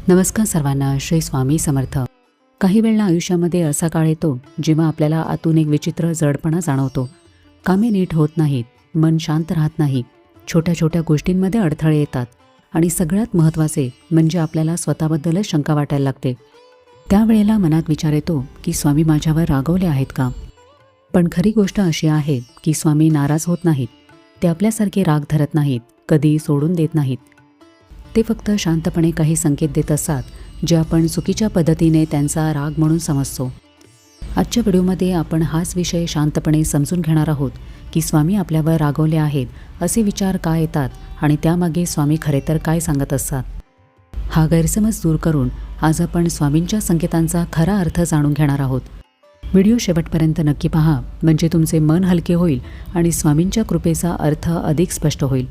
नमस्कार सर्वांना. श्री स्वामी समर्थ. काही वेळा आयुष्यामध्ये असा काळ येतो जेव्हा आपल्याला आतून एक विचित्र जडपणा जाणवतो. कामे नीट होत नाहीत, मन शांत राहत नाही, छोट्या छोट्या गोष्टींमध्ये अडथळे येतात आणि सगळ्यात महत्त्वाचे म्हणजे आपल्याला स्वतःबद्दलच शंका वाटायला लागते. त्यावेळेला मनात विचार येतो की स्वामी माझ्यावर रागवले आहेत का? पण खरी गोष्ट अशी आहे की स्वामी नाराज होत नाहीत. ते आपल्यासारखे राग धरत नाहीत, कधी सोडून देत नाहीत. ते फक्त शांतपणे काही संकेत देत असतात जे आपण चुकीच्या पद्धतीने त्यांचा राग म्हणून समजतो. आजच्या व्हिडिओमध्ये आपण हाच विषय शांतपणे समजून घेणार आहोत की स्वामी आपल्यावर रागवले आहेत असे विचार का येतात आणि त्यामागे स्वामी खरे तर काय सांगत असतात. हा गैरसमज दूर करून आज आपण स्वामींच्या संकेतांचा खरा अर्थ जाणून घेणार आहोत. व्हिडिओ शेवटपर्यंत नक्की पहा, म्हणजे तुमचे मन हलके होईल आणि स्वामींच्या कृपेचा अर्थ अधिक स्पष्ट होईल.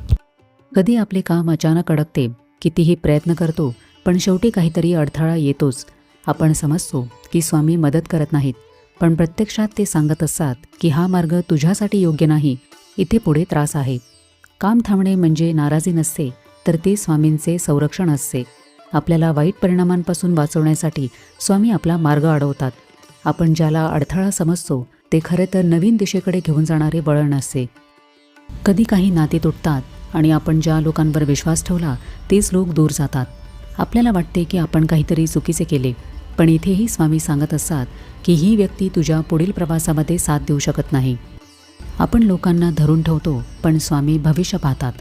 कधी आपले काम अचानक अडकते, कितीही प्रयत्न करतो पण शेवटी काहीतरी अडथळा येतोच. आपण समजतो की स्वामी मदत करत नाहीत, पण प्रत्यक्षात ते सांगत असतात की हा मार्ग तुझ्यासाठी योग्य नाही, इथे पुढे त्रास आहे. काम थांबणे म्हणजे नाराजी नसते, तर ते स्वामींचे संरक्षण असते. आपल्याला वाईट परिणामांपासून वाचवण्यासाठी स्वामी आपला मार्ग अडवतात. आपण ज्याला अडथळा समजतो ते खरे तर नवीन दिशेकडे घेऊन जाणारे वळण असते. कधी काही नाती तुटतात आणि आपण ज्या लोकांवर विश्वास ठेवला तेच लोक दूर जातात. आपल्याला वाटते की आपण काहीतरी चुकीचे केले, पण इथेही स्वामी सांगत असतात की ही व्यक्ती तुझ्या पुढील प्रवासामध्ये साथ देऊ शकत नाही. आपण लोकांना धरून ठेवतो, पण स्वामी भविष्य पाहतात.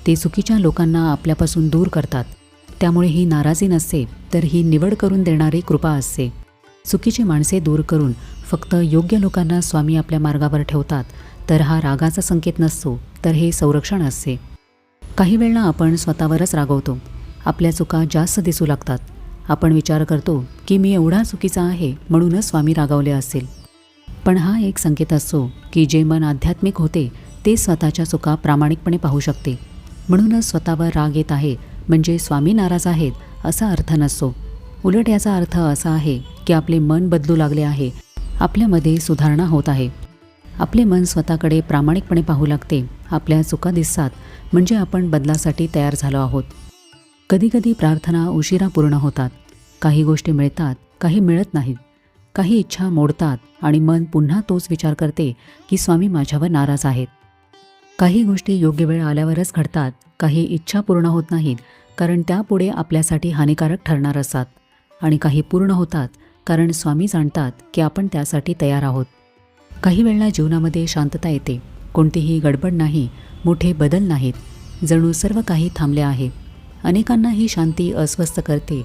ते चुकीच्या लोकांना आपल्यापासून दूर करतात. त्यामुळे ही नाराजी नसते, तर ही निवड करून देणारी कृपा असते. चुकीची माणसे दूर करून फक्त योग्य लोकांना स्वामी आपल्या मार्गावर ठेवतात, तर हा रागाचा संकेत नसतो, तर हे संरक्षण असते. काही वेळा आपण स्वतःवरच रागवतो. आपल्या चुका जास्त दिसू लागतात. आपण विचार करतो की मी एवढा चुकीचा आहे म्हणूनच स्वामी रागावले असेल. पण हा एक संकेत असतो की जे मन आध्यात्मिक होते ते स्वतःच्या चुका प्रामाणिकपणे पाहू शकते. म्हणूनच स्वतःवर राग येत आहे म्हणजे स्वामी नाराज आहेत असा अर्थ नसतो. उलट याचा अर्थ असा आहे की आपले मन बदलू लागले आहे, आपल्यामध्ये सुधारणा होत आहे. आपले मन स्वतःकडे प्रामाणिकपणे पाहू लागते. आपल्या चुका दिसतात म्हणजे आपण बदलासाठी तयार झालो आहोत. कधीकधी प्रार्थना उशिरा पूर्ण होतात. काही गोष्टी मिळतात, काही मिळत नाहीत. काही इच्छा मोडतात आणि मन पुन्हा तोच विचार करते की स्वामी माझ्यावर नाराज आहेत. काही गोष्टी योग्य वेळ आल्यावरच घडतात. काही इच्छा पूर्ण होत नाहीत कारण त्यापुढे आपल्यासाठी हानिकारक ठरणार असतात. आणि काही पूर्ण होतात कारण स्वामी जाणतात की आपण त्यासाठी तयार आहोत. काही वेळा जीवनामध्ये शांतता येते. कोणतीही गडबड नाही, मोठे बदल नाहीत. जणू सर्व काही थांबले आहे. अनेकांना ही शांती अस्वस्थ करते,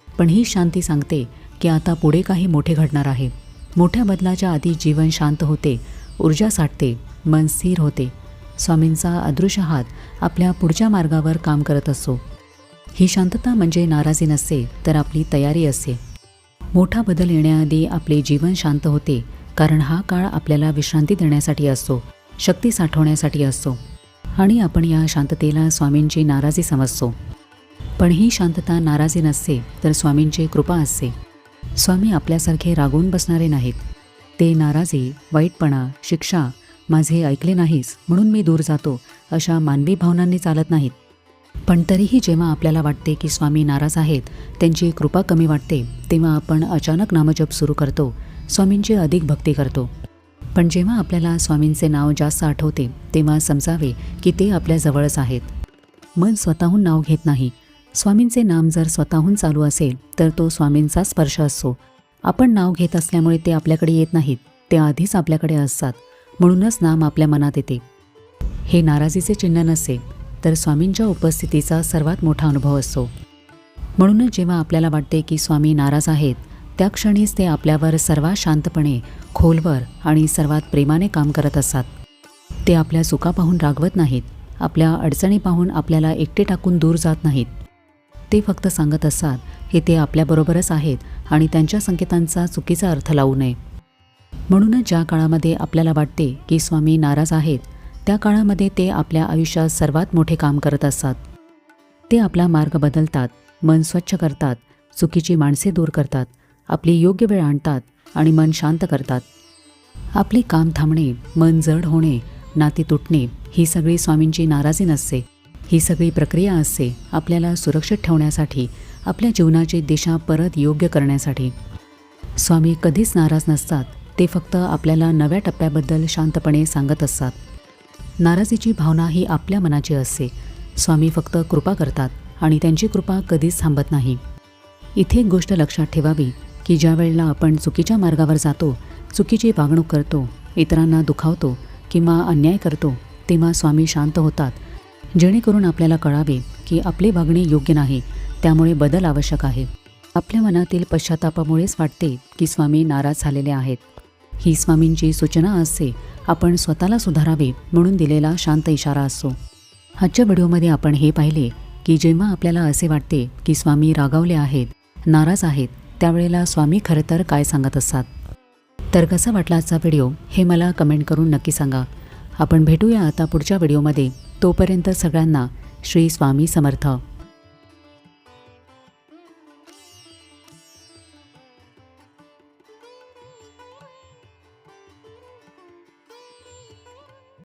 पण ही शांती सांगते की आता पुढे काही मोठे घडणार आहे. मोठ्या बदलाच्या आधी जीवन शांत होते, ऊर्जा साठते, मन स्थिर होते. स्वामींचा अदृश्य हात आपल्या पुढच्या मार्गावर काम करत असतो. ही शांतता म्हणजे नाराजी नसते, तर आपली तयारी असते. मोठा बदल येण्याआधी आपले जीवन शांत होते, कारण हा काळ आपल्याला विश्रांती देण्यासाठी असतो, शक्ती साठवण्यासाठी असतो. आणि आपण या शांततेला स्वामींची नाराजी समजतो. पण ही शांतता नाराजी नसते, तर स्वामींची कृपा असते. स्वामी आपल्यासारखे रागवून बसणारे नाहीत. ते नाराजी, वाईटपणा, शिक्षा, माझे ऐकले नाहीस म्हणून मी दूर जातो अशा मानवी भावनांनी चालत नाहीत. पण तरीही जेव्हा आपल्याला वाटते की स्वामी नाराज आहेत, त्यांची कृपा कमी वाटते, तेव्हा आपण अचानक नामजप सुरू करतो, स्वामींची अधिक भक्ती करतो. पण जेव्हा आपल्याला स्वामींचे नाव जास्त आठवते तेव्हा समजावे की ते आपल्या जवळच आहेत. मन स्वतःहून नाव घेत नाही. स्वामींचे नाम जर स्वतःहून चालू असेल तर तो स्वामींचा स्पर्श असतो. आपण नाव घेत असल्यामुळे ते आपल्याकडे येत नाहीत, ते आधीच आपल्याकडे असतात. म्हणूनच नाम आपल्या मनात येते. हे नाराजीचे चिन्ह नसते, तर स्वामींच्या उपस्थितीचा सर्वात मोठा अनुभव असतो. म्हणूनच जेव्हा आपल्याला वाटते की स्वामी नाराज आहेत, त्या क्षणीच ते आपल्यावर सर्वात शांतपणे, खोलवर आणि सर्वात प्रेमाने काम करत असतात. ते आपल्या चुका पाहून रागवत नाहीत. आपल्या अडचणी पाहून आपल्याला एकटे टाकून दूर जात नाहीत. ते फक्त सांगत असतात की ते आपल्याबरोबरच आहेत आणि त्यांच्या संकेतांचा चुकीचा अर्थ लावू नये. म्हणूनच ज्या काळामध्ये आपल्याला वाटते की स्वामी नाराज आहेत, त्या काळामध्ये ते आपल्या आयुष्यात सर्वात मोठे काम करत असतात. ते आपला मार्ग बदलतात, मन स्वच्छ करतात, चुकीची माणसे दूर करतात, आपली योग्य वेळ आणतात आणि मन शांत करतात. आपले काम थांबणे, मन जड होणे, नाती तुटणे ही सगळी स्वामींची नाराजी नसते, ही सगळी प्रक्रिया असते आपल्याला सुरक्षित ठेवण्यासाठी, आपल्या जीवनाची दिशा परत योग्य करण्यासाठी. स्वामी कधीच नाराज नसतात. ते फक्त आपल्याला नव्या टप्प्याबद्दल शांतपणे सांगत असतात. नाराजीची भावना ही आपल्या मनाची असते. स्वामी फक्त कृपा करतात आणि त्यांची कृपा कधीच थांबत नाही. इथे एक गोष्ट लक्षात ठेवावी की ज्या वेळेला आपण चुकीच्या मार्गावर जातो, चुकीची वागणूक करतो, इतरांना दुखावतो किंवा अन्याय करतो, तेव्हा स्वामी शांत होतात, जेणेकरून आपल्याला कळावे की आपली वागणी योग्य नाही, त्यामुळे बदल आवश्यक आहे. आपल्या मनातील पश्चातापामुळेच वाटते की स्वामी नाराज झालेले आहेत. ही स्वामींची सूचना असते. आपण स्वतःला सुधारावे म्हणून दिलेला शांत इशारा असतो. आजच्या व्हिडिओमध्ये आपण हे पाहिले की जेव्हा आपल्याला असे वाटते की स्वामी रागावले आहेत, नाराज आहेत, त्यावेळेला स्वामी खरं तर काय सांगत असतात. तर कसा वाटला आजचा व्हिडिओ हे मला कमेंट करून नक्की सांगा. आपण भेटूया आता पुढच्या व्हिडिओमध्ये. तोपर्यंत सगळ्यांना श्री स्वामी समर्थ.